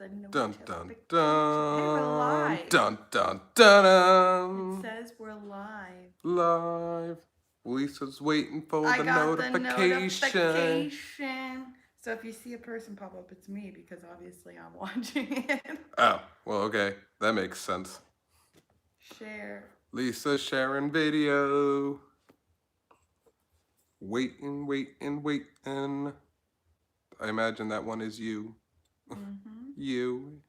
The no Dun dun notification. dun. Hey, we're live. Dun dun dun. It says we're live. Live. Lisa's waiting for I the got notification. the notification. So if you see a person pop up, it's me because obviously I'm watching it. Oh, well, okay. That makes sense. Share. Lisa sharing video. Waiting, waiting, waiting. I imagine that one is you. Mm-hmm. You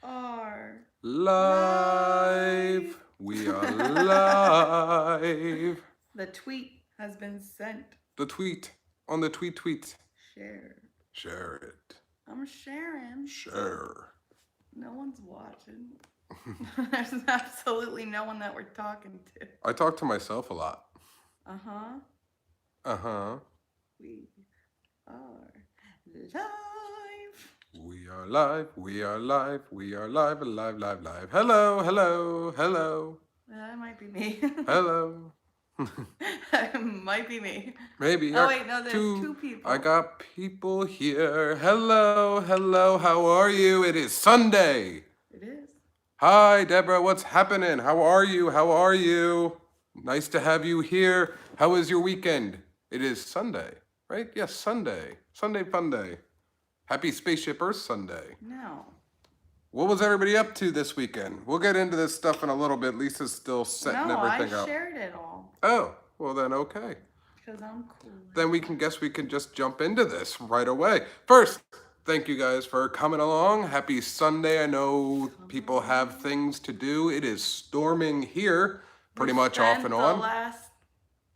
are live. We are live. The tweet has been sent. The tweet on the tweet. Share. Share it. I'm sharing. Share. No one's watching. There's absolutely no one that we're talking to. I talk to myself a lot. Uh-huh. Uh-huh. We are live. We are live. We are live. We are live. Live. Hello. That might be me. Hello. That might be me. Maybe. Oh wait, no, there's two people. I got people here. Hello. How are you? It is Sunday. It is. Hi, Deborah. What's happening? How are you? Nice to have you here. How was your weekend? It is Sunday, right? Yes, Sunday. Sunday fun day. Happy Spaceship Earth Sunday. No. What was everybody up to this weekend? We'll get into this stuff in a little bit. Lisa's still setting everything up. I shared it all. Oh, well then okay. Because I'm cool. Then we can just jump into this right away. First, thank you guys for coming along. Happy Sunday. I know people have things to do. It is storming here pretty much off and on. The last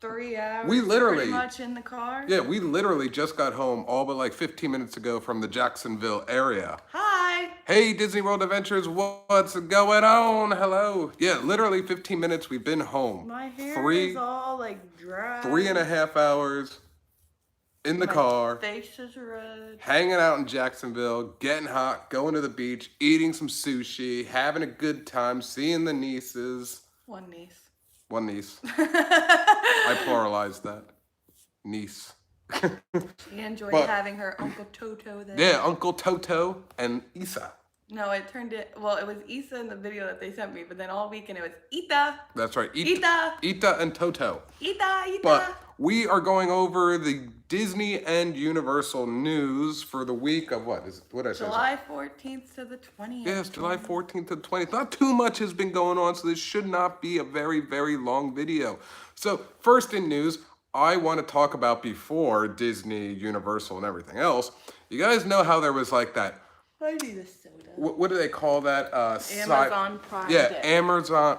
3 hours we literally pretty much in the car. Yeah, we literally just got home all but like 15 minutes ago from the Jacksonville area. Hi. Hey, Disney World Adventures, what's going on? Hello. Yeah, literally 15 minutes we've been home. My hair is all like dry. 3.5 hours in the car. My face is red. Hanging out in Jacksonville, getting hot, going to the beach, eating some sushi, having a good time, seeing the nieces. One niece. I pluralized that. Niece. She enjoyed having her Uncle Toto there. Yeah, Uncle Toto and Isa. No, it was Isa in the video that they sent me, but then all weekend it was Ita. That's right. Ita and Toto. Ita. But we are going over the Disney and Universal news for the week of what did I say? July 14th to the 20th. Yes, July 14th to the 20th. Not too much has been going on, so this should not be a very, very long video. So first in news, I want to talk about before Disney, Universal, and everything else. You guys know how there was like that. I need a soda. What do they call that? Amazon Prime Day. Amazon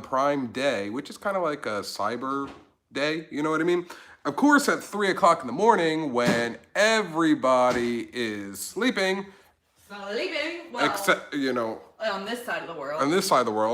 Prime Day, which is kind of like a Cyber Day. You know what I mean? Of course, at 3 o'clock in the morning, when everybody is sleeping. Well, except, on this side of the world.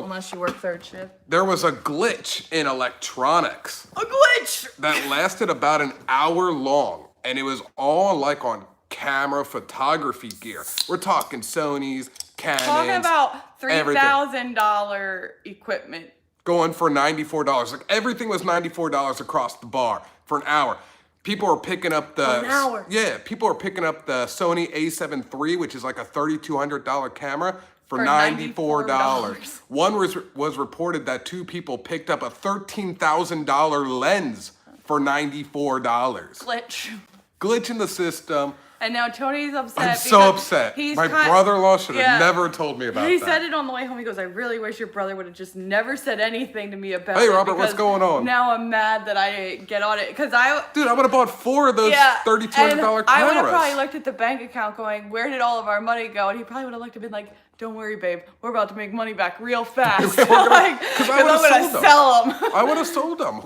Unless you work third shift. There was a glitch in electronics. A glitch! That lasted about an hour long. And it was all like on camera photography gear. We're talking Sony's, Canons. Talking about $3,000 equipment. Going for $94. Like everything was $94 across the bar for an hour. People are picking up the... An hour. Yeah, people are picking up the Sony A7 III, which is like a $3,200 camera, for $94. One was reported that 2 people picked up a $13,000 lens for $94. Glitch in the system. And now Tony's upset. I'm so upset. My brother-in-law should have never told me about that. He said it on the way home. He goes, I really wish your brother would have just never said anything to me about it. Hey, Robert, what's going on? Now I'm mad that I didn't get on it. Dude, I would have bought 4 of those $3,200 cameras. I would have probably looked at the bank account going, where did all of our money go? And he probably would have looked and been like, don't worry, babe. We're about to make money back real fast. Because I'm going to sell them. I would have sold them.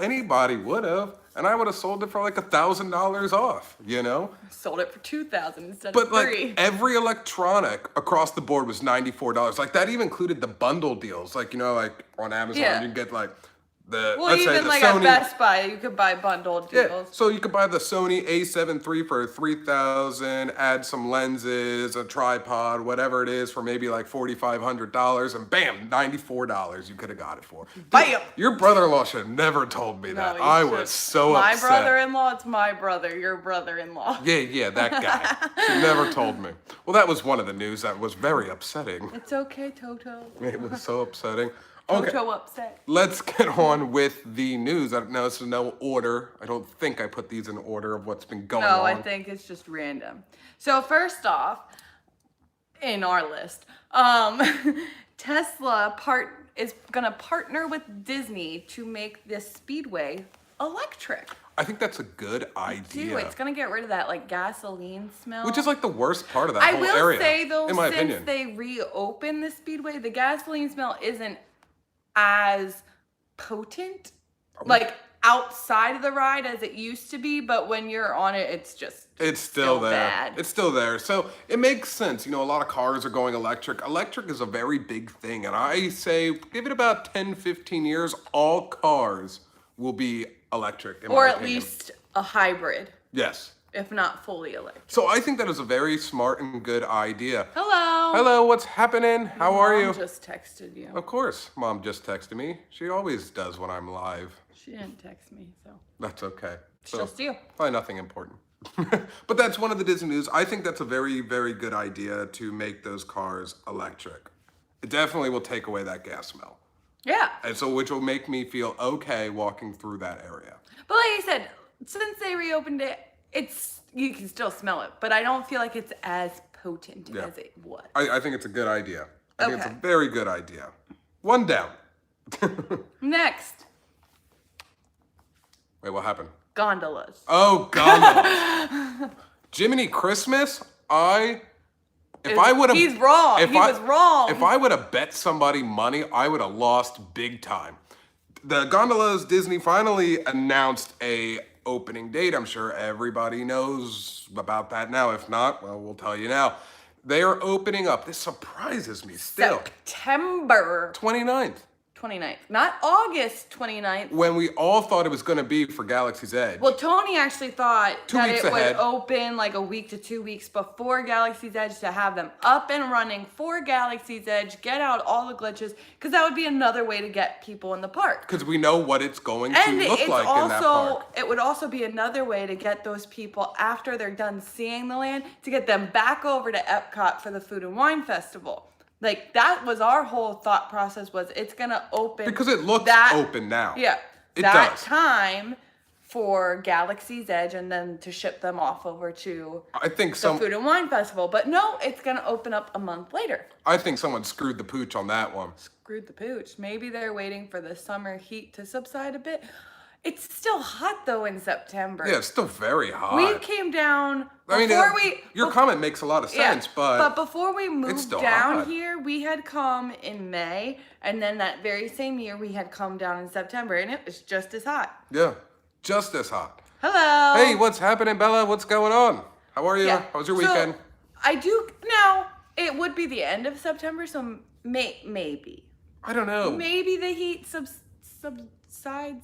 Anybody would have. And I would have sold it for like $1,000 off, Sold it for $2,000 instead of $3,000. But like every electronic across the board was $94. Like that even included the bundle deals. Like, like on Amazon, you can get like Well, even like at Best Buy, you could buy bundled deals. Yeah, so you could buy the Sony A7 III for $3,000, add some lenses, a tripod, whatever it is, for maybe like $4,500, and bam, $94 you could have got it for. Bam! Your brother-in-law should have never told me that. I was so upset. My brother-in-law, it's my brother, your brother-in-law. Yeah, that guy. She never told me. Well, that was one of the news that was very upsetting. It's okay, Toto. It was so upsetting. Okay. Toto upset. Let's get on with the news. I don't know, it's no order. I don't think I put these in order of what's been going on. No, I think it's just random. So first off, in our list, Tesla is gonna partner with Disney to make this speedway electric. I think that's a good idea. It's gonna get rid of that like gasoline smell, which is like the worst part of that whole area. I will say though, in my since opinion, they reopened the speedway, the gasoline smell isn't as potent, like outside of the ride as it used to be, but when you're on it, it's still there. Bad. It's still there. So it makes sense. You know, a lot of cars are going electric. Electric is a very big thing. And I say, give it about 10, 15 years, all cars will be electric. Or at least a hybrid. Yes. If not fully electric. So I think that is a very smart and good idea. Hello. Hello, what's happening? How are you? Mom just texted you. Of course, Mom just texted me. She always does when I'm live. She didn't text me, so. That's okay. It's just you. Probably nothing important. But that's one of the Disney news. I think that's a very, very good idea to make those cars electric. It definitely will take away that gas smell. Yeah. And so, which will make me feel okay walking through that area. But like I said, since they reopened it, you can still smell it, but I don't feel like it's as potent as it was. I think it's a good idea. I think it's a very good idea. One down. Next. Wait, what happened? Gondolas. Oh, gondolas. Jiminy Christmas, He's wrong. He was wrong. If I would have bet somebody money, I would have lost big time. The gondolas, Disney finally announced a opening date. I'm sure everybody knows about that now. If not, well, we'll tell you now. They are opening up. This surprises me still. September 29th. 29th, not August 29th. When we all thought it was going to be for Galaxy's Edge. Well, Tony actually thought that it ahead. would open like a week to 2 weeks before Galaxy's Edge to have them up and running for Galaxy's Edge, get out all the glitches, because that would be another way to get people in the park. Because we know what it's going to look like in that park. It would also be another way to get those people, after they're done seeing the land, to get them back over to Epcot for the Food and Wine Festival. Like, that was our whole thought process, was it's going to open. Because it looks open now. Yeah. It that does. Time for Galaxy's Edge and then to ship them off over to the Food and Wine Festival. But no, it's going to open up a month later. I think someone screwed the pooch on that one. Screwed the pooch. Maybe they're waiting for the summer heat to subside a bit. It's still hot, though, in September. Yeah, it's still very hot. We came down your comment makes a lot of sense, but before we moved down here, we had come in May, and then that very same year, we had come down in September, and it was just as hot. Yeah, just as hot. Hello. Hey, what's happening, Bella? What's going on? How are you? Yeah. How was your weekend? I do, now, it would be the end of September, so maybe. I don't know. Maybe the heat subsides. I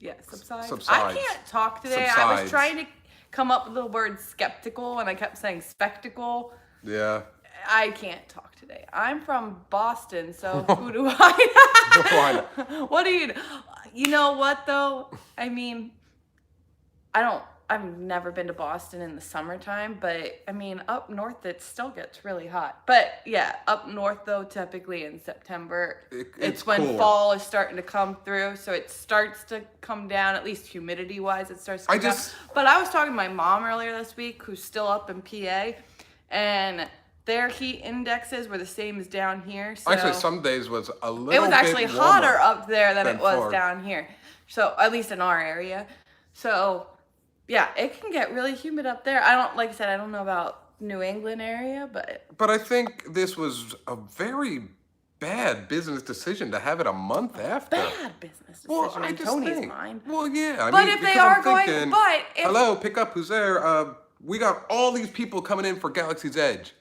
can't talk today. Subsides. I was trying to come up with the word skeptical, and I kept saying spectacle. Yeah. I can't talk today. I'm from Boston, so who do I know? What do you know? You know what, though? I mean, I've never been to Boston in the summertime, but I mean, up north, it still gets really hot. But yeah, up north, though, typically in September, it's when fall is starting to come through. So it starts to come down, at least humidity-wise, it starts to come down. But I was talking to my mom earlier this week, who's still up in PA, and their heat indexes were the same as down here. So actually, some days was a little bit it was actually hotter up there than it was forward. Down here. So at least in our area. So yeah, it can get really humid up there. Like I said, I don't know about New England area, but I think this was a very bad business decision to have it a month after. Bad business decision in Tony's mind. Well, yeah. But if they are going, hello, pick up, who's there? We got all these people coming in for Galaxy's Edge.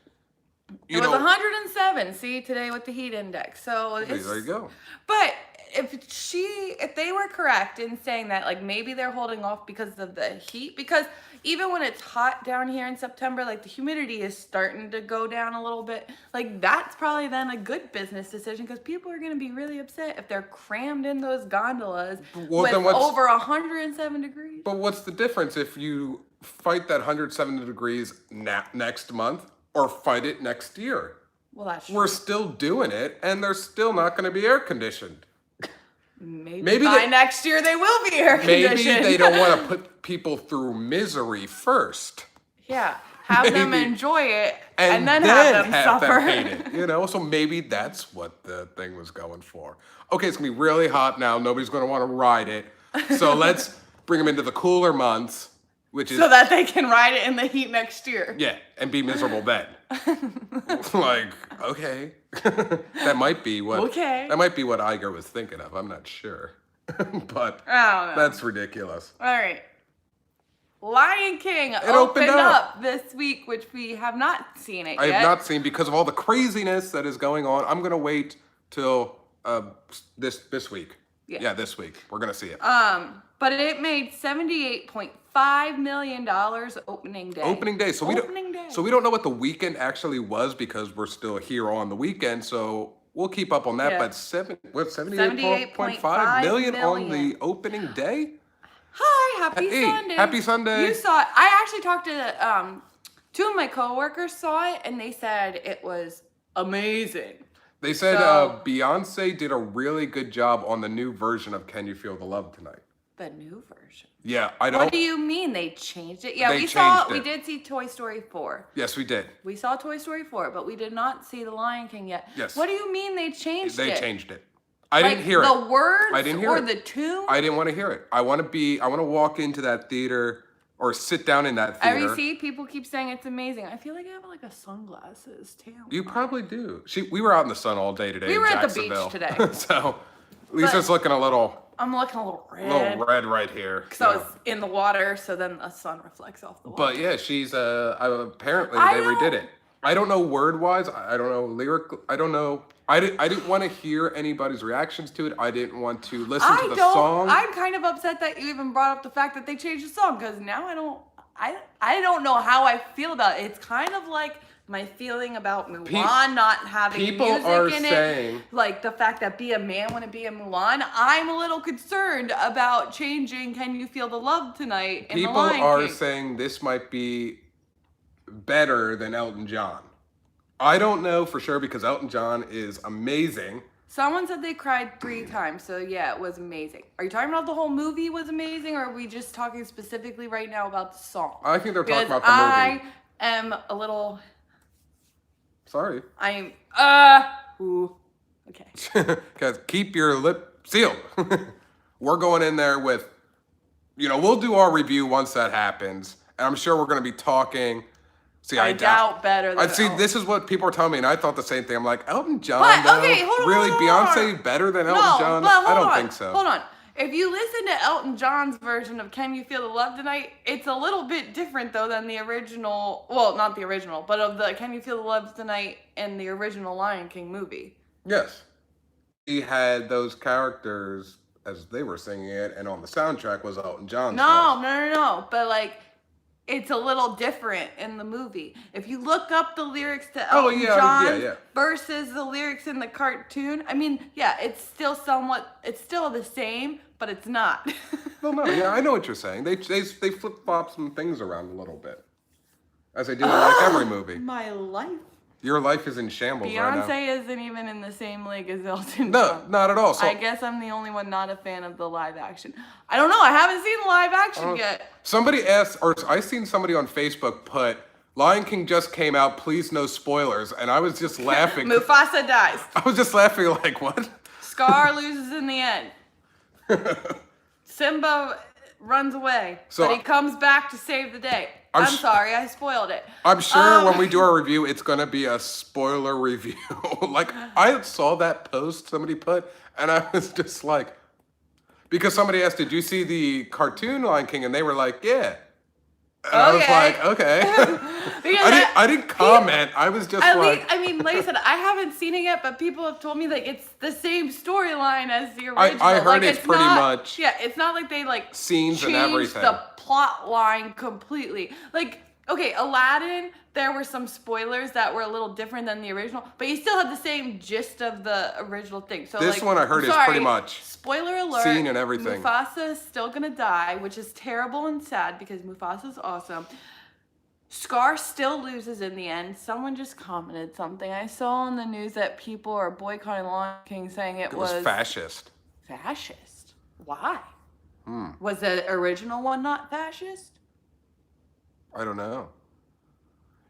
It was 107. See, today with the heat index. So there you go. But if they were correct in saying that, like, maybe they're holding off because of the heat, because even when it's hot down here in September, like, the humidity is starting to go down a little bit. Like, that's probably then a good business decision, because people are going to be really upset if they're crammed in those gondolas with over 107 degrees. But what's the difference if you fight that 107 degrees next month or fight it next year? Well, that's true. We're still doing it, and they're still not going to be air conditioned. Maybe by next year they will be air conditioned. Maybe they don't want to put people through misery first. Yeah, have them enjoy it, and then have them suffer. Them hate it, so maybe that's what the thing was going for. Okay, it's going to be really hot now. Nobody's going to want to ride it. So let's bring them into the cooler months, which is... So that they can ride it in the heat next year. Yeah, and be miserable then. Like, okay. That might be what Iger was thinking of. I'm not sure. But I don't know. That's ridiculous. All right. Lion King opened up this week, which we have not seen it yet. I have not seen because of all the craziness that is going on. I'm going to wait till this week. Yeah, this week. We're going to see it. But it made $78.5 million opening day. Opening day. So we don't know what the weekend actually was because we're still here on the weekend. So we'll keep up on that. Yeah. But 78.5 million on the opening day? Hi, happy Sunday. Happy Sunday. You saw it. I actually talked to two of my coworkers saw it, and they said it was amazing. They said Beyonce did a really good job on the new version of Can You Feel the Love Tonight? The new version? Yeah, I don't... What do you mean they changed it? Yeah, we did see Toy Story 4. Yes, we did. We saw Toy Story 4, but we did not see The Lion King yet. Yes. What do you mean they changed it? They changed it. I didn't hear it. The words I didn't hear or it. The tune? I didn't want to hear it. I want to walk into that theater or sit down in that theater. People keep saying it's amazing. I feel like I have like a sunglasses too. You probably do. We were out in the sun all day today. We were at the beach today. So Lisa's looking a little... I'm looking a little red. A little red right here. Because I was in the water, so then the sun reflects off the water. But yeah, she's apparently they redid it. I don't know word-wise. I don't know lyric. I don't know. I didn't want to hear anybody's reactions to it. I didn't want to listen to the song. I'm kind of upset that you even brought up the fact that they changed the song because now I don't know how I feel about it. It's kind of like my feeling about Mulan not having music in it. Like the fact that Be a Man wouldn't be a Mulan. I'm a little concerned about changing Can You Feel the Love Tonight in The Lion King. People are saying this might be better than Elton John. I don't know for sure because Elton John is amazing. Someone said they cried 3 times, so yeah, it was amazing. Are you talking about the whole movie was amazing, or are we just talking specifically right now about the song? I think they're talking about the movie. I am a little... Sorry. Okay. Guys, keep your lip sealed. We're going in there with, we'll do our review once that happens. And I'm sure we're going to be talking. See, I doubt better than Elton. This is what people are telling me, and I thought the same thing. I'm like, Elton John, but, okay, hold on, really? Beyonce better than Elton John? I don't think so. Hold on. If you listen to Elton John's version of Can You Feel the Love Tonight, it's a little bit different, though, than the original. Well, not the original, but of the Can You Feel the Love Tonight in the original Lion King movie. Yes. He had those characters as they were singing it, and on the soundtrack was Elton John's voice. No. But, it's a little different in the movie. If you look up the lyrics to Elton John versus the lyrics in the cartoon, it's still the same, but it's not. Well, no, I know what you're saying. They flip-flop some things around a little bit, as they do in every movie. My life. Your life is in shambles right now. Beyonce isn't even in the same league as Elton John. No, not at all. So, I guess I'm the only one not a fan of the live action. I don't know. I haven't seen the live action yet. Somebody asked, or I seen somebody on Facebook put, Lion King just came out, please no spoilers. And I was just laughing. Mufasa dies. I was just laughing like, what? Scar loses in the end. Simba runs away, but he comes back to save the day. I'm sorry, I spoiled it. I'm sure when we do our review, it's going to be a spoiler review. I saw that post somebody put, and I was just like, because somebody asked, did you see the cartoon Lion King? And they were like, yeah. And I was like, okay. I didn't comment. I was just like... I mean, like I said, I haven't seen it yet, but people have told me like it's the same storyline as the original. I heard like, it's pretty much... Yeah, it's not like they like scenes and everything. the plot line completely. Like, okay, Aladdin, there were some spoilers that were a little different than the original, but you still had the same gist of the original thing. So this one I heard is pretty much spoiler alert. Scene and everything. Mufasa is still gonna die, which is terrible and sad because Mufasa's awesome. Scar still loses in the end. Someone just commented something. I saw on the news that people are boycotting Lion King, saying it was fascist. Fascist? Why? Was the original one not fascist? I don't know.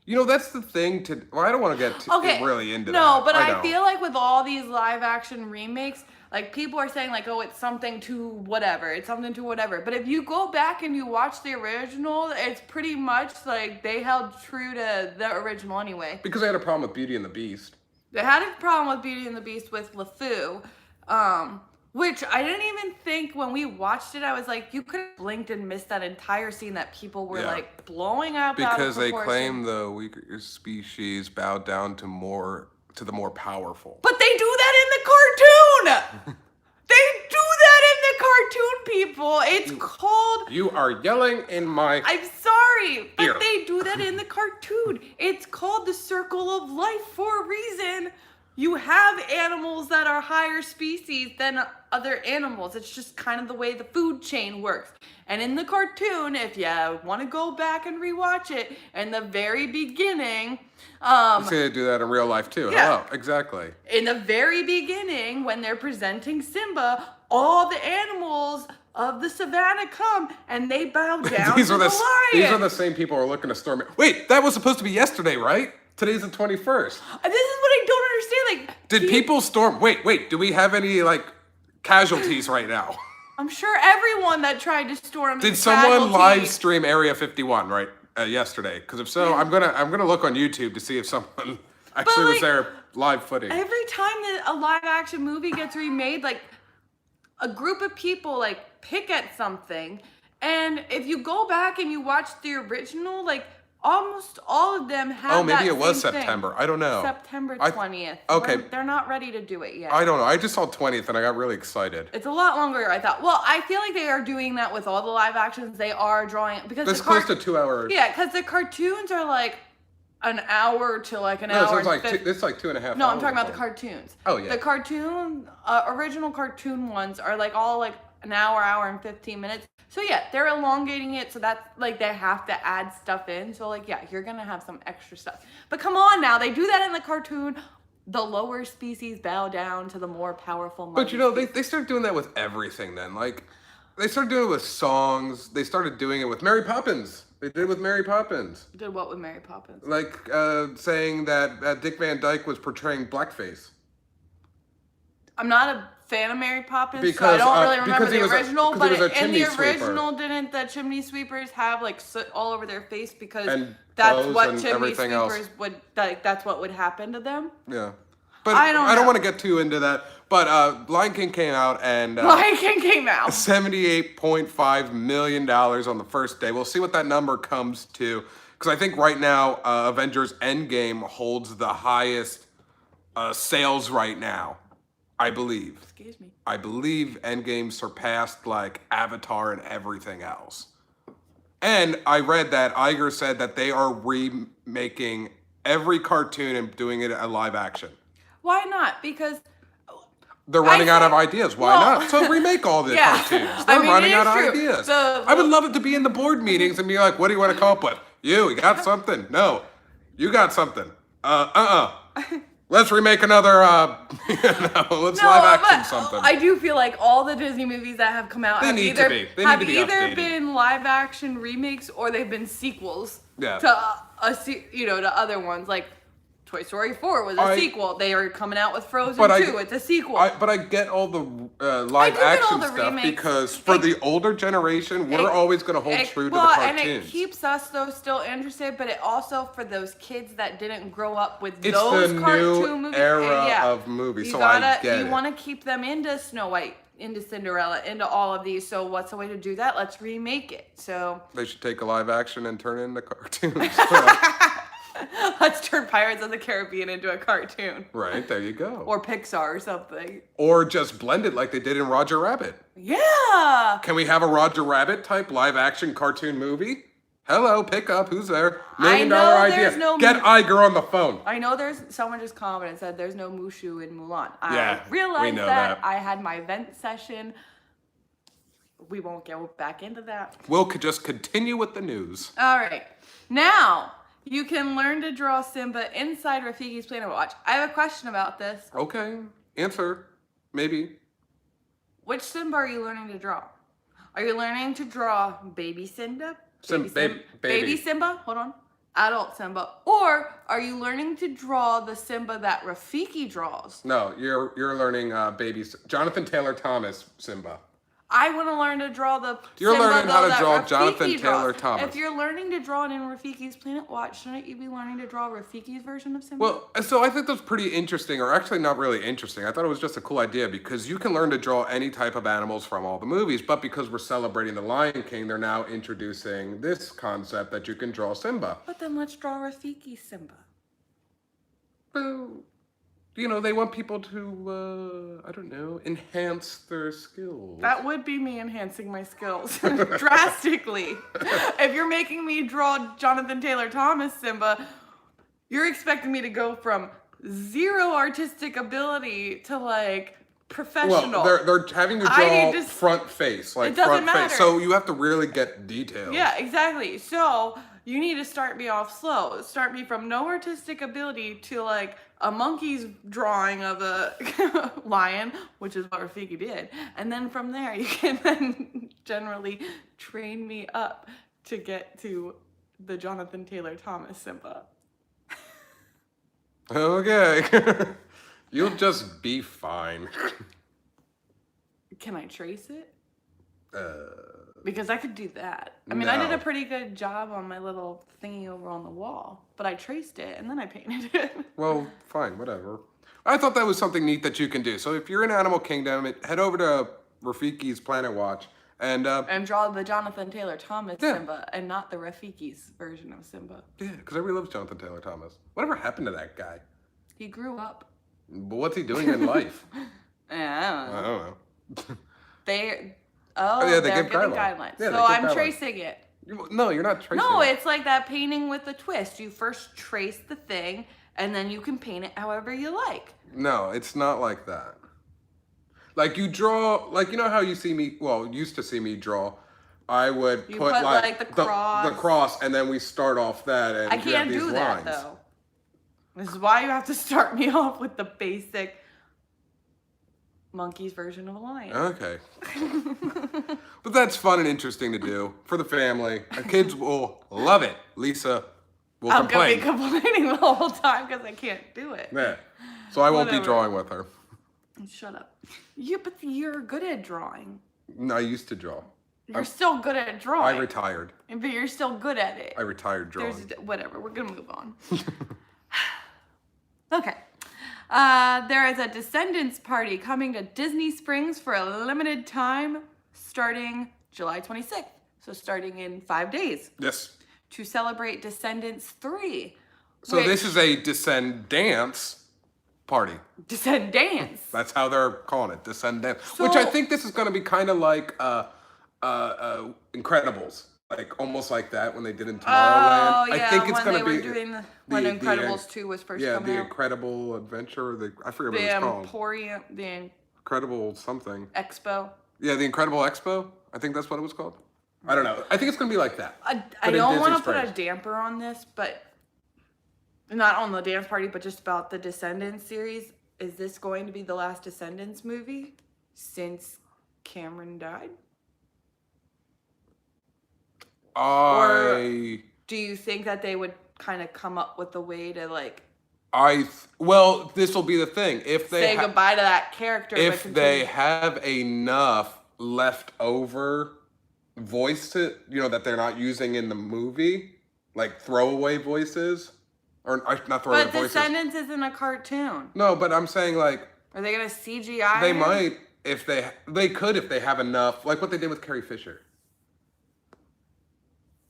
You know, that's the thing well, I don't want to get really into that. No, but I feel like with all these live action remakes, like people are saying like, oh, it's something to whatever. It's something to whatever. But if you go back and you watch the original, it's pretty much like they held true to the original anyway. Because they had a problem with Beauty and the Beast. They had a problem with Beauty and the Beast with LeFou. Which I didn't even think when we watched it, I was like, you could have blinked and missed that entire scene that people were like blowing up because they claim the weaker species bowed down to the more powerful. But they do that in the cartoon! They do that in the cartoon, people! It's called... You are yelling in my... I'm sorry, but ear. they do that in the cartoon. It's called the circle of life for a reason. You have animals that are higher species than other animals. It's just kind of the way the food chain works. And in the cartoon, if you want to go back and rewatch it, in the very beginning... Let's say they do that in real life too. Yeah. Hello, exactly. In the very beginning, when they're presenting Simba, all the animals of the savannah come and they bow down to the lion. These are the same people who are looking to storm it. Wait, that was supposed to be yesterday, right? Today's the 21st. This is what I don't understand. Like, did people storm? Wait. Do we have any like casualties right now? I'm sure everyone that tried to storm. Did someone live stream Area 51 right yesterday? Because if so, I'm gonna look on YouTube to see if someone actually was there live footage. Every time that a live action movie gets remade, like a group of people like pick at something, and if you go back and you watch the original, like. Almost all of them have. Oh, maybe that it was same September. Thing. I don't know. September 20th. Okay. They're not ready to do it yet. I don't know. I just saw 20th and I got really excited. It's a lot longer than I thought. Well, I feel like they are doing that with all the live actions. They are drawing because that's close to 2 hours. Yeah, because the cartoons are like an hour to like an hour. So it's like 2.5 hours. No, I'm talking about the cartoons. Oh yeah. The cartoon original cartoon ones are like all like an hour and 15 minutes. So yeah, they're elongating it so that's like they have to add stuff in. So like yeah, you're gonna have some extra stuff. But come on now, they do that in the cartoon. The lower species bow down to the more powerful. But you know, they started doing that with everything then. Like they started doing it with songs. They started doing it with Mary Poppins. They did it with Mary Poppins. Did what with Mary Poppins? Like saying that Dick Van Dyke was portraying blackface. I'm not a fan of Mary Poppins, so I don't really remember the original. But in the original, didn't the chimney sweepers have like soot all over their face because that's what chimney sweepers would like? That's what would happen to them. Yeah, but I don't want to get too into that. But Lion King came out and Lion King came out $78.5 million on the first day. We'll see what that number comes to because I think right now Avengers Endgame holds the highest sales right now. I believe. Excuse me. I believe Endgame surpassed like Avatar and everything else. And I read that Iger said that they are remaking every cartoon and doing it a live action. Why not? Because they're running out of ideas. Why not? So remake all the cartoons. They're running out of ideas. I would love it to be in the board meetings and be like, what do you want to come up with? You got something? No. You got something. Let's remake another, let's live action something. I do feel like all the Disney movies that have come out have either been live action remakes or they've been sequels to other ones. Like Toy Story 4 was a sequel. They are coming out with Frozen 2. It's a sequel. But I get all the live action stuff remakes. Because for the older generation, we're always going to hold true to the cartoons. And it keeps us, though, still interested, but it also, for those kids that didn't grow up with those cartoon movies. It's the new era of movies, so I get it. You want to keep them into Snow White. into Cinderella, into all of these. So what's the way to do that? Let's remake it. So they should take a live action and turn it into cartoons. Let's turn Pirates of the Caribbean into a cartoon. Right, there you go. Or Pixar or something. Or just blend it like they did in Roger Rabbit. Yeah. Can we have a Roger Rabbit type live action cartoon movie? Hello, pick up. Who's there? $1 million idea. Get Iger on the phone. I know there's someone just commented and said there's no Mushu in Mulan. Yeah, I realized we know that. I had my vent session. We won't go back into that. We'll just continue with the news. All right. Now, you can learn to draw Simba inside Rafiki's Planet Watch. I have a question about this. Okay. Answer. Maybe. Which Simba are you learning to draw? Are you learning to draw baby Simba? Baby Simba? Hold on. Adult Simba. Or are you learning to draw the Simba that Rafiki draws? No, you're learning Jonathan Taylor Thomas Simba. I want to learn to draw the You're Simba, learning how to draw Rafiki Jonathan Taylor draws. Thomas. If you're learning to draw it in Rafiki's Planet Watch, shouldn't you be learning to draw Rafiki's version of Simba? Well, so I think that's pretty interesting, or actually not really interesting. I thought it was just a cool idea because you can learn to draw any type of animals from all the movies, but because we're celebrating The Lion King, they're now introducing this concept that you can draw Simba. But then let's draw Rafiki's Simba. Well, you know, they want people to, I don't know, enhance their skills. That would be me enhancing my skills drastically. If you're making me draw Jonathan Taylor Thomas Simba, you're expecting me to go from zero artistic ability to like professional. Well, they're having you draw front face, like front face. So you have to really get details. Yeah, exactly. So you need to start me off slow. Start me from no artistic ability to like a monkey's drawing of a lion, which is what Rafiki did. And then from there, you can then generally train me up to get to the Jonathan Taylor Thomas Simba. Okay. You'll just be fine. Can I trace it? Because I could do that. I mean, I did a pretty good job on my little thingy over on the wall, but I traced it and then I painted it. Well, fine, whatever. I thought that was something neat that you can do. So if you're in Animal Kingdom, head over to Rafiki's Planet Watch and draw the Jonathan Taylor Thomas Simba and not the Rafiki's version of Simba. Yeah, because I really love Jonathan Taylor Thomas. Whatever happened to that guy? He grew up. But what's he doing in life? I don't know. They're they giving give guidelines. Yeah, so I'm tracing it. No, you're not tracing No, it. it's like that painting with the twist. You first trace the thing, and then you can paint it however you like. No, it's not like that. Like you draw, like you know how you see me, used to see me draw. I would put like the cross, and then we start off that, and I can't do that though. This is why you have to start me off with the basic monkey's version of a lion. Okay. But that's fun and interesting to do for the family. Our kids will love it. Lisa will complain. I'm going to be complaining the whole time because I can't do it. Yeah. So I won't be drawing with her. Shut up. Yeah, but you're good at drawing. No, I used to draw. You're still good at drawing. I retired. But you're still good at it. I retired drawing. Whatever. We're going to move on. Okay. There is a Descendants party coming to Disney Springs for a limited time starting July 26th. So starting in 5 days. Yes. To celebrate Descendants 3. So this is a Descendants party. Descendants. That's how they're calling it, Descendants. Which I think this is going to be kind of like Incredibles. Like almost like that when they did in Tomorrowland. Oh, yeah, I think it's going to be when Incredibles 2 was first coming out. Yeah, the Incredible Adventure. I forget what it's called. The Incredible something. Expo. Yeah, the Incredible Expo. I think that's what it was called. I don't know. I think it's going to be like that. I don't want to put a damper on this, but not on the dance party, but just about the Descendants series. Is this going to be the last Descendants movie since Cameron died? Or do you think that they would kind of come up with a way to like... Well, this will be the thing. If they say goodbye to that character. If they have enough leftover voice that they're not using in the movie, like throwaway voices, or not throwaway voices. But Descendants isn't a cartoon. No, but I'm saying like... Are they going to CGI They might. if they could if they have enough, like what they did with Carrie Fisher.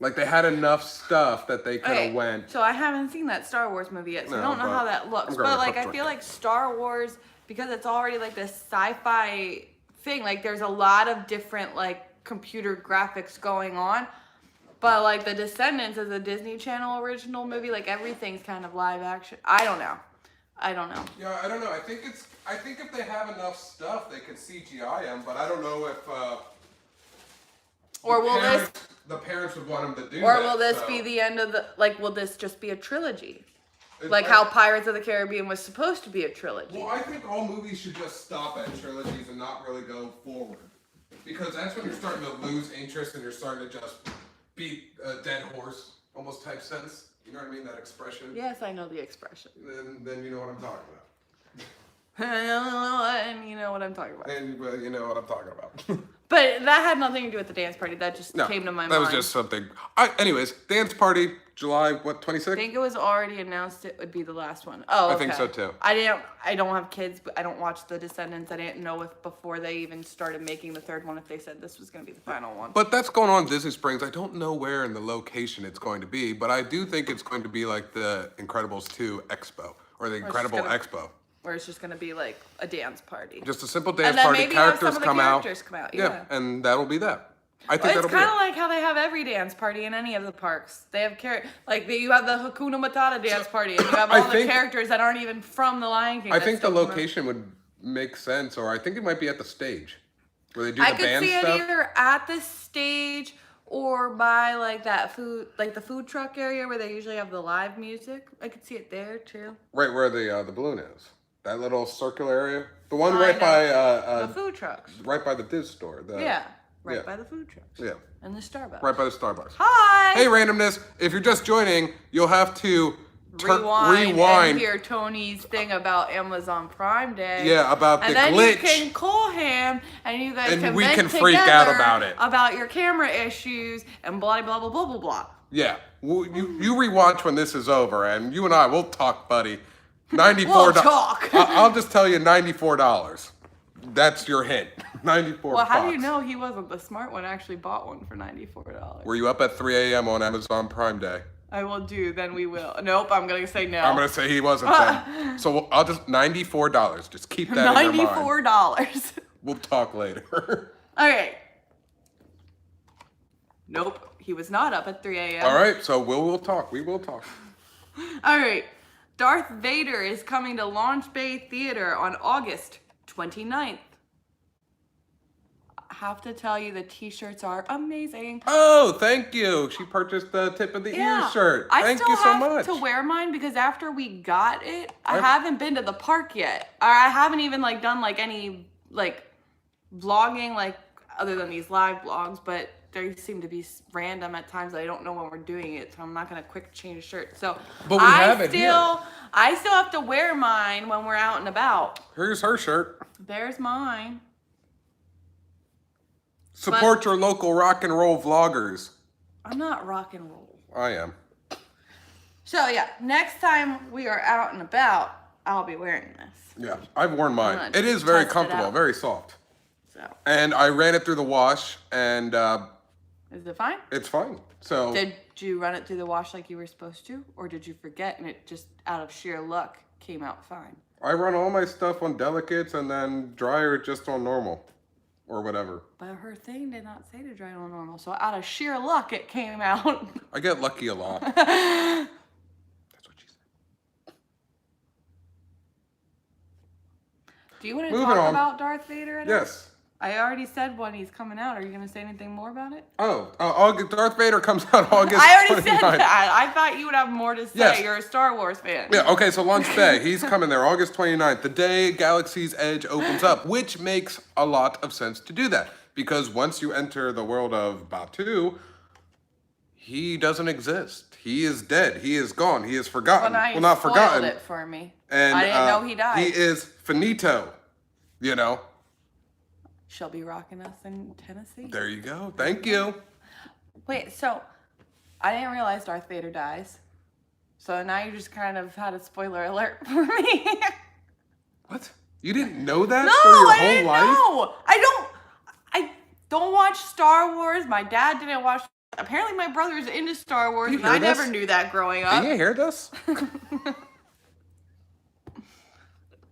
Like they had enough stuff that they could have went. So I haven't seen that Star Wars movie yet, so I don't know how that looks. But like I feel like Star Wars, because it's already like this sci-fi thing, like there's a lot of different like computer graphics going on. But like The Descendants is a Disney Channel original movie, like everything's kind of live action. I don't know. Yeah, I don't know. I think if they have enough stuff, they could CGI them, but I don't know if the parents would want them to do that. Or will this be the end of the, like, will this just be a trilogy? Like how Pirates of the Caribbean was supposed to be a trilogy. Well, I think all movies should just stop at trilogies and not really go forward. Because that's when you're starting to lose interest and you're starting to just beat a dead horse, almost type sense. You know what I mean? That expression. Yes, I know the expression. Then you know what I'm talking about. And you know what I'm talking about. And you know what I'm talking about. But that had nothing to do with the dance party. That just came to my mind. That was just something. Anyways, dance party, July, 26th? I think it was already announced it would be the last one. Oh, okay. I think so too. I don't have kids, but I don't watch The Descendants. I didn't know if before they even started making the third one, if they said this was going to be the final one. But that's going on in Disney Springs. I don't know where in the location it's going to be, but I do think it's going to be like the Incredibles 2 Expo or the Incredible Expo. Where it's just going to be like a dance party. Just a simple dance party. Characters come out. Yeah, and that'll be that. I think it's kind of like how they have every dance party in any of the parks. They have you have the Hakuna Matata dance party, and you have all the characters that aren't even from the Lion King. I think the location would make sense, or I think it might be at the stage where they do the band stuff. I could see it either at the stage or by like that food, like the food truck area where they usually have the live music. I could see it there too. Right where the balloon is. That little circular area, the one right by the food trucks, right by the Diz store. Right by the food trucks. Yeah. And the Starbucks. Right by the Starbucks. Hi. Hey, randomness! If you're just joining, you'll have to rewind and hear Tony's thing about Amazon Prime Day. Yeah, about the glitch. And then you can call him, and you guys we can freak out about it. About your camera issues and blah blah blah blah blah blah. Yeah, you rewatch when this is over, and you and I will talk, buddy. $94. We'll talk. I'll just tell you $94. That's your hint. 94. Well, how do you know he wasn't the smart one? Actually bought one for $94. Were you up at 3 a.m. on Amazon Prime Day? I will do. Then we will. Nope. I'm gonna say no. I'm gonna say he wasn't then. So I'll just $94. Just keep that in your mind. $94. We'll talk later. All right. Nope. He was not up at 3 a.m. All right. So we'll talk. We will talk. All right. Darth Vader is coming to Launch Bay Theater on August 29th. I have to tell you, the t-shirts are amazing. Oh, thank you. She purchased the Tip of the Ears shirt. Thank you so much. I still have to wear mine because after we got it, I haven't been to the park yet. Or I haven't even done any vlogging other than these live vlogs, but they seem to be random at times. I don't know when we're doing it, so I'm not gonna quick change shirts. So but I still have to wear mine when we're out and about. Here's her shirt. There's mine. Support your local rock and roll vloggers. I'm not rock and roll. I am. So yeah, next time we are out and about, I'll be wearing this. Yeah, I've worn mine. It is very comfortable, very soft. So. And I ran it through the wash, and is it fine? It's fine. So did you run it through the wash like you were supposed to, or did you forget and it just out of sheer luck came out fine? I run all my stuff on delicates and then dryer it just on normal, or whatever. But her thing did not say to dry it on normal, so out of sheer luck it came out. I get lucky a lot. That's what she said. Do you want to talk about Darth Vader at all? Yes. I already said when he's coming out. Are you going to say anything more about it? Darth Vader comes out August 29th. I already said that. I thought you would have more to say. Yes. You're a Star Wars fan. Yeah, okay, so Launch Bay. He's coming there August 29th, the day Galaxy's Edge opens up, which makes a lot of sense to do that. Because once you enter the world of Batuu, he doesn't exist. He is dead. He is gone. He is forgotten. Well, not forgotten. It for me. And I didn't know he died. He is finito, you know. She'll be rocking us in Tennessee. There you go. Thank you. Wait, so I didn't realize Darth Vader dies. So now you just kind of had a spoiler alert for me. What? You didn't know that No, for your I whole didn't life? know. I don't watch Star Wars. My dad didn't watch. Apparently, my brother's into Star Wars, and I never knew that growing up. Do you hear this?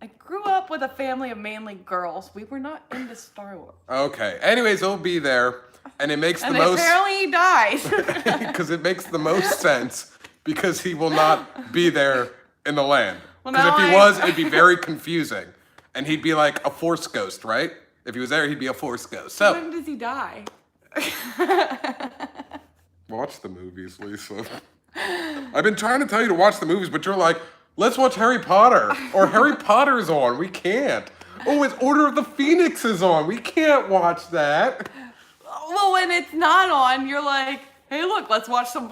I grew up with a family of mainly girls. We were not into Star Wars. Okay. Anyways, it'll be there, and it makes the most. Apparently, he dies. Because it makes the most sense. Because he will not be there in the land. Because Well, if he was, it'd be very confusing, and he'd be like a Force ghost, right? If he was there, he'd be a Force ghost. So when does he die? watch the movies, Lisa. I've been trying to tell you to watch the movies, but you're like, let's watch Harry Potter. Or Harry Potter's on. We can't. Oh, it's Order of the Phoenix is on. We can't watch that. Well, when it's not on, you're like, hey, look, let's watch some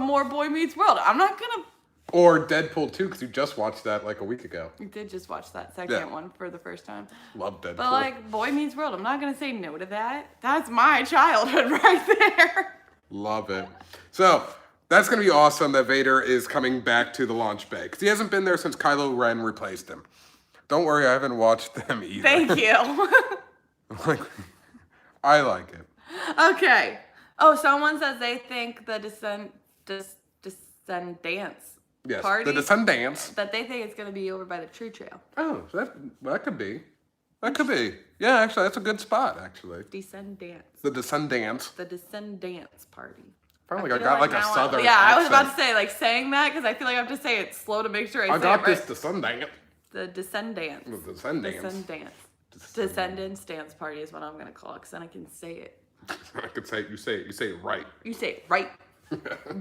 more Boy Meets World. I'm not gonna. Or Deadpool 2, because you just watched that like a week ago. You did just watch that second one for the first time. Love Deadpool. But like, Boy Meets World, I'm not gonna say no to that. That's my childhood right there. Love it. So that's going to be awesome that Vader is coming back to the launch bay. Because he hasn't been there since Kylo Ren replaced him. Don't worry, I haven't watched them either. Thank you. I like it. Okay. Oh, someone says they think the Descendants Yes, party, the Descendants. that they think it's going to be over by the Tree Trail. Oh, so that could be. That could be. Yeah, actually, that's a good spot, actually. Descendants. The Descendants. The Descendants party. Felt like I feel got like a now southern Yeah, I was accent. about to say, like, saying that, because I feel like I have to say it slow to make sure I say I got it this right. Descendant. The Descendants. The Descendants. Descendants. Descendants dance party is what I'm going to call it, because then I can say it. I could say it. You say it right. You say it right.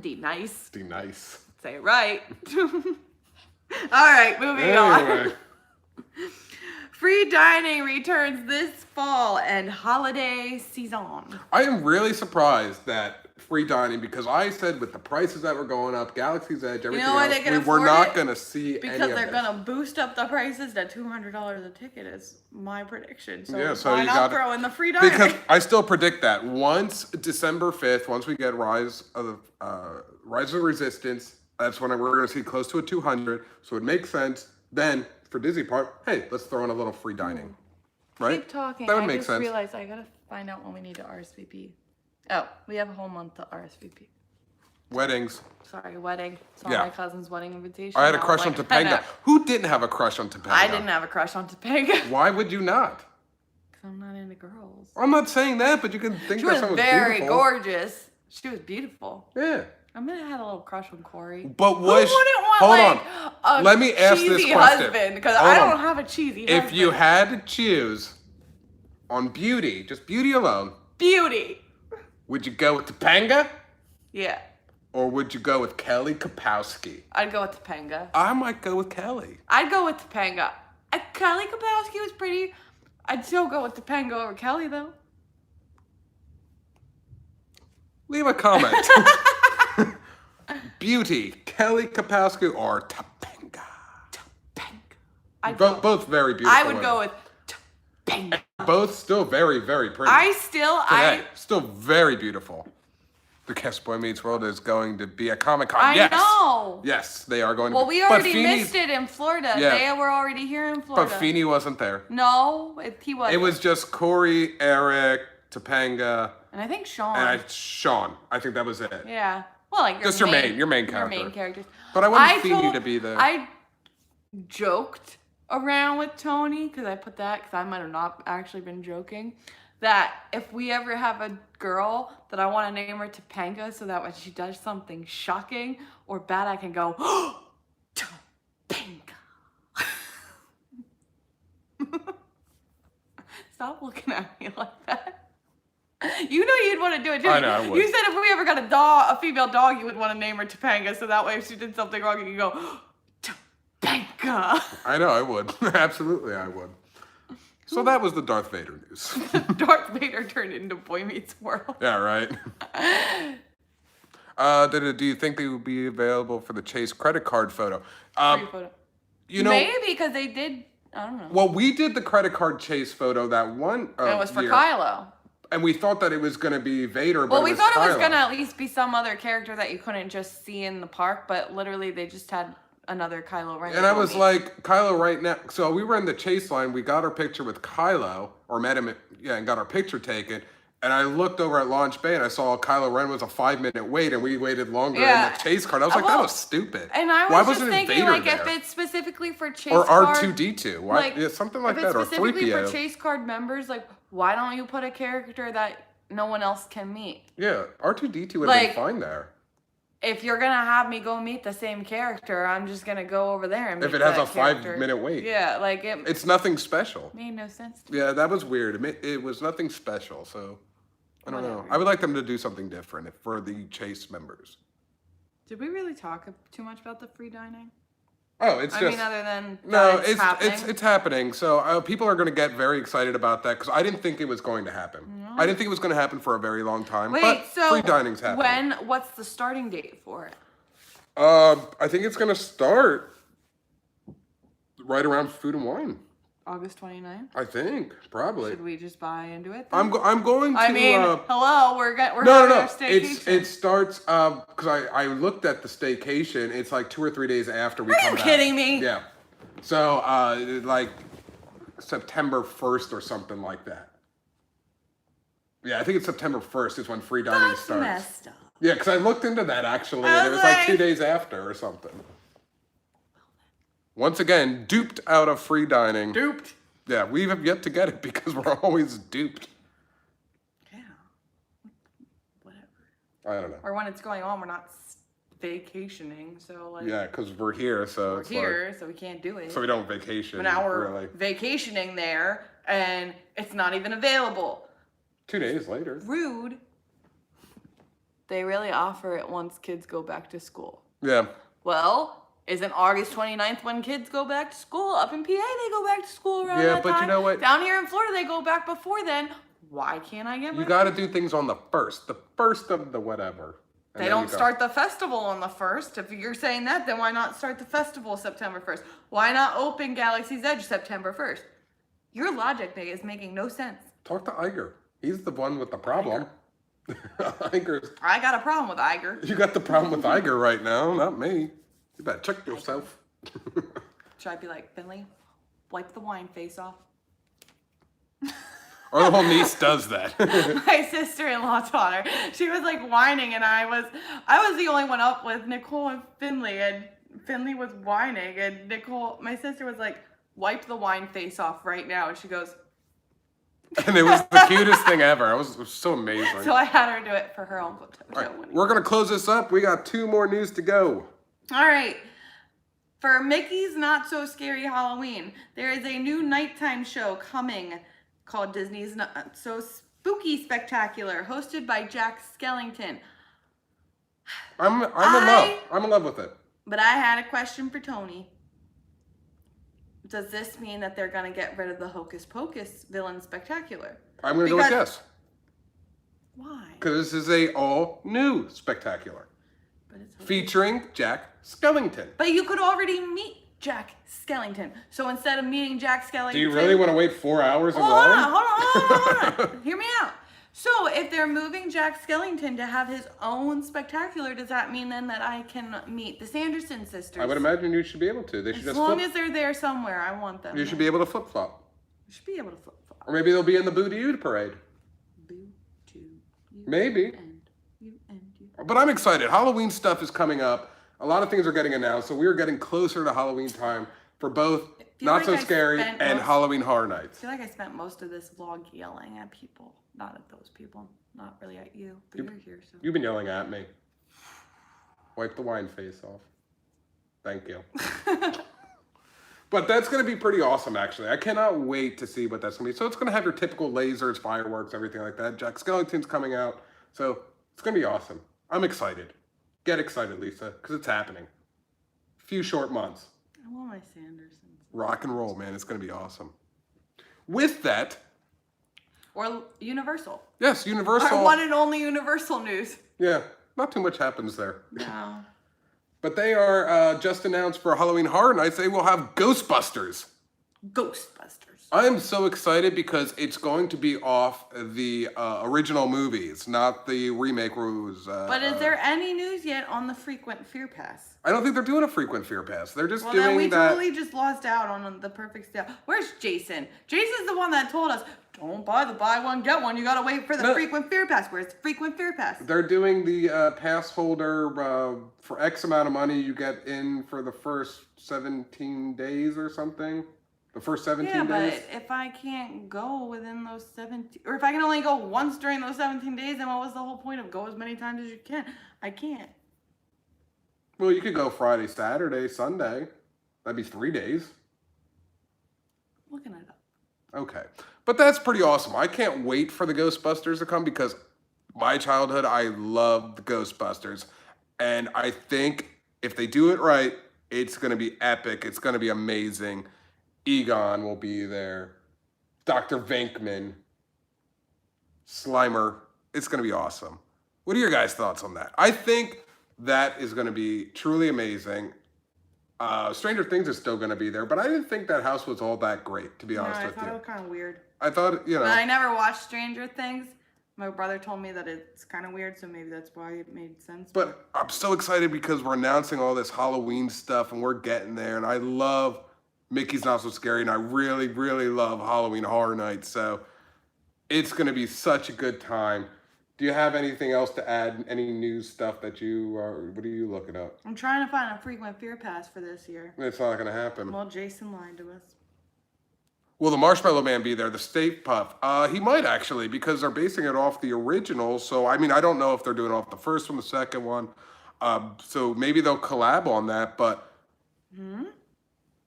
D nice. Be nice. Say it right. All right, moving on. Anyway. Free dining returns this fall and holiday season. I am really surprised that free dining, because I said with the prices that were going up, Galaxy's Edge, everything why else, they can we were afford not it? going to see any Because of they're this. gonna boost up the prices to $200 a ticket is my prediction. So, Yeah, so why you not gotta- throw in the free dining? Because I still predict that once December 5th, once we get Rise of Resistance, that's when we're going to see close to a 200. So it makes sense. Then for Disney Park, hey, let's throw in a little free dining. Right? Keep talking. That would I make just sense. realized I gotta find out when we need to RSVP. Oh, we have a whole month to RSVP. Weddings. Sorry, wedding. Saw Yeah. my cousin's wedding invitation. I had a was crush on like, Topanga. Who didn't have a crush on Topanga? I didn't have a crush on Topanga. Why would you not? Because I'm not into girls. I'm not saying that, but you can think She that was someone's very beautiful. gorgeous. She was beautiful. Yeah. I mean, I had a little crush on Corey. But Who was wouldn't want hold like on. a Let me ask this cheesy question. husband? Because Hold I on. don't have a cheesy If husband. you had to choose on beauty, just beauty alone, Beauty. would you go with Topanga Yeah. or would you go with Kelly Kapowski? I'd go with Topanga. I might go with Kelly. I'd go with Topanga. Kelly Kapowski was pretty. I'd still go with Topanga over Kelly, though. Leave a comment. Beauty, Kelly Kapowski or Topanga? I'd Both very beautiful. I would women. go with Topanga. Both still very, very pretty. I Still very beautiful. The Guest Boy Meets World is going to be a Comic-Con. I Yes. know. Yes, they are going Well, to be. we already missed it in Florida. Yeah. They were already here in Florida. But Feeney wasn't there. No, he wasn't. It was just Corey, Eric, Topanga, And I think Sean. and Sean. I think that was it. Yeah. Well, like Just your main character. Your main characters. But I wanted Feeney to be there. I joked around with Tony because I put that because I might have not actually been joking. That if we ever have a girl, that I want to name her Topanga so that when she does something shocking or bad, I can go, oh, Topanga. Stop looking at me like that. You know you'd want to do it too. I know, I would. You said if we ever got a female dog, you would want to name her Topanga so that way if she did something wrong, you could go, oh, Topanga. I know, I would. Absolutely, I would. So that was the Darth Vader news. Darth Vader turned into Boy Meets World. Yeah, right. Do you think they would be available for the Chase credit card photo? Free photo. You know, Maybe because they did. I don't know. well, we did the credit card Chase photo that one And it was for year, Kylo. and we thought that it was going to be Vader, but Well, we thought it was Kylo. gonna at least be some other character that you couldn't just see in the park, but literally they just had another Kylo Ren. And I was like, Kylo right now. So we were in the chase line. We got our picture with Kylo, or met him, and got our picture taken. And I looked over at Launch Bay and I saw Kylo Ren was a 5-minute wait, and we waited longer in the chase card. I was like, that was stupid. And I was just thinking, like, if it's specifically for chase or card, R2D2, why, something like that, or 3PO. If it's specifically for chase card members, like, why don't you put a character that no one else can meet? Yeah, R2D2 would have been fine there. If you're gonna have me go meet the same character, I'm just gonna go over there and meet if it has a 5-minute wait. Yeah, like it's nothing special. Made no sense to me. Yeah, that was weird. It was nothing special, so I don't know. I would like them to do something different for the chase members. Did we really talk too much about the free dining? Oh, it's just. I mean, other than it's happening. So people are going to get very excited about that because I didn't think it was going to happen. No. I didn't think it was going to happen for a very long time. Wait, but so free dining's happening. What's the starting date for it? I think it's going to start right around Food and Wine. August 29th? I think, probably. Should we just buy into it then? I'm going to... I mean, hello, we're having our staycation. It starts, because I looked at the staycation, it's like 2 or 3 days after we come back. Are you kidding me? Yeah. So, like, September 1st or something like that. Yeah, I think it's September 1st is when free dining starts. That's messed up. Yeah, because I looked into that, actually, and it was like 2 days after or something. Once again, duped out of free dining. Duped. Yeah, we have yet to get it because we're always duped. Yeah. Whatever. I don't know. Or when it's going on, we're not vacationing, so like. Yeah, because we're here, so we're here, so we can't do it. So we don't vacation. But now we're vacationing there, and it's not even available. 2 days later. Rude. They really offer it once kids go back to school. Yeah. Well. Isn't August 29th when kids go back to school? Up in PA, they go back to school around that time. Yeah, but you know what? Down here in Florida, they go back before then. Why can't I get my... You got to do things on the first of the whatever. They don't start the festival on the 1st. If you're saying that, then why not start the festival September 1st? Why not open Galaxy's Edge September 1st? Your logic is making no sense. Talk to Iger. He's the one with the problem. Iger's... I got a problem with Iger. You got the problem with Iger right now, not me. You better check yourself. Should I be like, Finley, wipe the wine face off? Our little niece does that. My sister-in-law taught her. She was like whining, and I was the only one up with Nicole and Finley, and Finley was whining, and Nicole, my sister, was like, wipe the wine face off right now, and she goes. And it was the cutest thing ever. It was so amazing. So I had her do it for her own. Right, we're gonna close this up. We got 2 more news to go. All right. For Mickey's Not So Scary Halloween, there is a new nighttime show coming called Disney's Not So Spooky Spectacular, hosted by Jack Skellington. I'm in love. I'm in love with it. But I had a question for Tony. Does this mean that they're going to get rid of the Hocus Pocus villain spectacular? I'm going to go with yes. Why? Because this is a all-new spectacular. Featuring Jack Skellington. But you could already meet Jack Skellington. So instead of meeting Jack Skellington... Do you really want to wait 4 hours in line? Hold on. Hear me out. So if they're moving Jack Skellington to have his own spectacular, does that mean then that I can meet the Sanderson sisters? I would imagine you should be able to. They should as long as they're there somewhere, I want them. You should be able to flip-flop. You should be able to flip-flop. Or maybe they'll be in the Boo to You parade. Boo to You. Maybe. But I'm excited. Halloween stuff is coming up. A lot of things are getting announced, so we're getting closer to Halloween time for both Not So Scary and Halloween Horror Nights. I feel like I spent most of this vlog yelling at people. Not at those people. Not really at you, but you're here, so. You've been yelling at me. Wipe the wine face off. Thank you. But that's going to be pretty awesome, actually. I cannot wait to see what that's going to be. So it's going to have your typical lasers, fireworks, everything like that. Jack Skellington's coming out, so it's going to be awesome. I'm excited. Get excited, Lisa, because it's happening. A few short months. I want my Sandersons. Rock and roll, man. It's going to be awesome. With that... Or Universal. Yes, Universal. Our one and only Universal news. Yeah, not too much happens there. No. But they are just announced for Halloween Horror Nights. They will have Ghostbusters. Ghostbusters. I am so excited because it's going to be off the original movies, not the remake rules. But is there any news yet on the frequent fear pass? I don't think they're doing a frequent fear pass. They're just doing then we that. totally just lost out on the perfect sale. Where's Jason? Jason's the one that told us, don't buy the buy one, get one. You got to wait for the frequent fear pass. Where's the frequent fear pass? They're doing the pass holder for X amount of money. You get in for the first 17 days or something. The first 17 days? Yeah, but if I can't go within those 17, or if I can only go once during those 17 days, then what was the whole point of go as many times as you can? I can't. Well, you could go Friday, Saturday, Sunday. That'd be 3 days. Looking it up. Okay. But that's pretty awesome. I can't wait for the Ghostbusters to come because my childhood, I loved the Ghostbusters. And I think if they do it right, it's going to be epic. It's going to be amazing. Egon will be there. Dr. Venkman. Slimer. It's going to be awesome. What are your guys' thoughts on that? I think that is going to be truly amazing. Stranger Things is still going to be there, but I didn't think that house was all that great, to be honest with you. I thought it was kind of weird. I thought, you know. But I never watched Stranger Things. My brother told me that it's kind of weird, so maybe that's why it made sense. But I'm so excited because we're announcing all this Halloween stuff, and we're getting there, and I love Mickey's Not So Scary, and I really, really love Halloween Horror Nights, so it's going to be such a good time. Do you have anything else to add? Any news stuff that you are, what are you looking up? I'm trying to find a frequent fear pass for this year. It's not going to happen. Well, Jason lied to us. Will the Marshmallow Man be there? The Stay Puft? He might actually, because they're basing it off the original. So, I mean, I don't know if they're doing it off the first one, the second one. So maybe they'll collab on that, but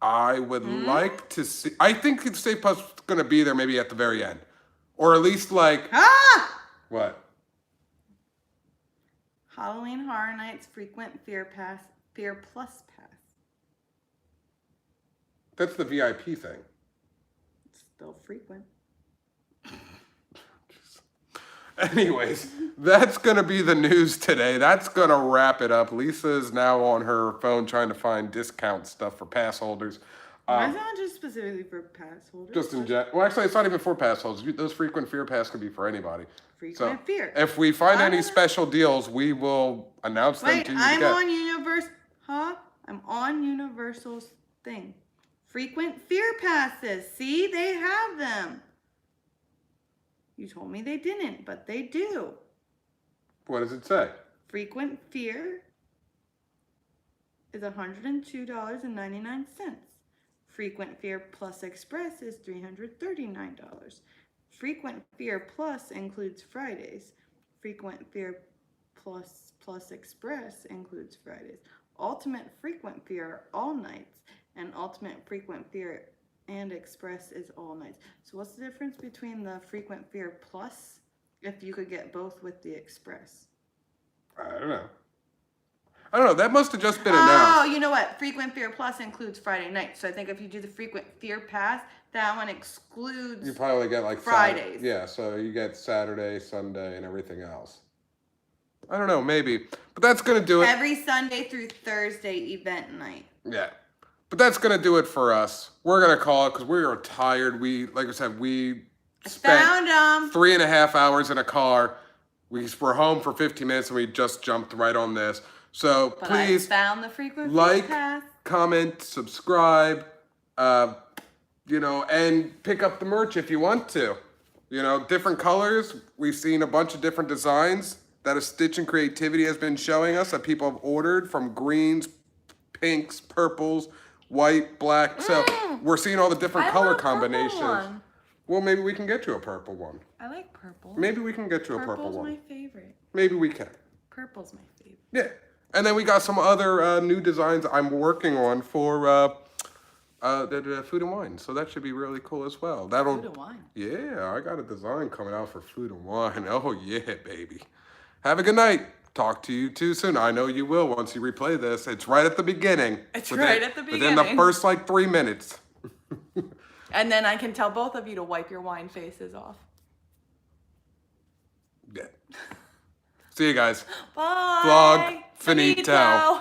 I would like to see, I think the Stay Puft's going to be there maybe at the very end. Or at least like, what? Halloween Horror Nights frequent fear pass, fear plus pass. That's the VIP thing. It's still frequent. Anyways, that's going to be the news today. That's going to wrap it up. Lisa is now on her phone trying to find discount stuff for pass holders. Why is it not just specifically for pass holders? Just in general. Well, actually, it's not even for pass holders. Those frequent fear pass can be for anybody. Frequent fear. If we find any special deals, we will announce them to you. I'm on I'm on Universal's thing. Frequent fear passes. See, they have them. You told me they didn't, but they do. What does it say? Frequent fear is $102.99. Frequent fear plus express is $339. Frequent fear plus includes Fridays. Frequent fear plus express includes Fridays. Ultimate frequent fear all nights, and ultimate frequent fear and express is all nights. So what's the difference between the frequent fear plus if you could get both with the express? I don't know. That must have just been announced. Oh, you know what? Frequent fear plus includes Friday night. So I think if you do the frequent fear pass, that one excludes. You probably get like Fridays. Yeah, so you get Saturday, Sunday, and everything else. I don't know, maybe. But that's going to do it. Every Sunday through Thursday event night. Yeah. But that's going to do it for us. We're going to call it because we are tired. Like I said, we spent 3.5 hours in a car. We're home for 15 minutes and we just jumped right on this. So please found the frequent like, pass. comment, subscribe, and pick up the merch if you want to. Different colors. We've seen a bunch of different designs that a Stitch and Creativity has been showing us that people have ordered, from greens, pinks, purples, white, black. So we're seeing all the different color combinations. Well, maybe we can get you a purple one. I like purple. Maybe we can get you a purple one. Purple's my favorite. Maybe we can. Purple's my favorite. Yeah. And then we got some other new designs I'm working on for the Food and Wine. So that should be really cool as well. Food and Wine? Yeah, I got a design coming out for Food and Wine. Oh, yeah, baby. Have a good night. Talk to you too soon. I know you will once you replay this. It's right at the beginning. Within the first 3 minutes. And then I can tell both of you to wipe your wine faces off. Yeah. See you guys. Bye. Vlog finito.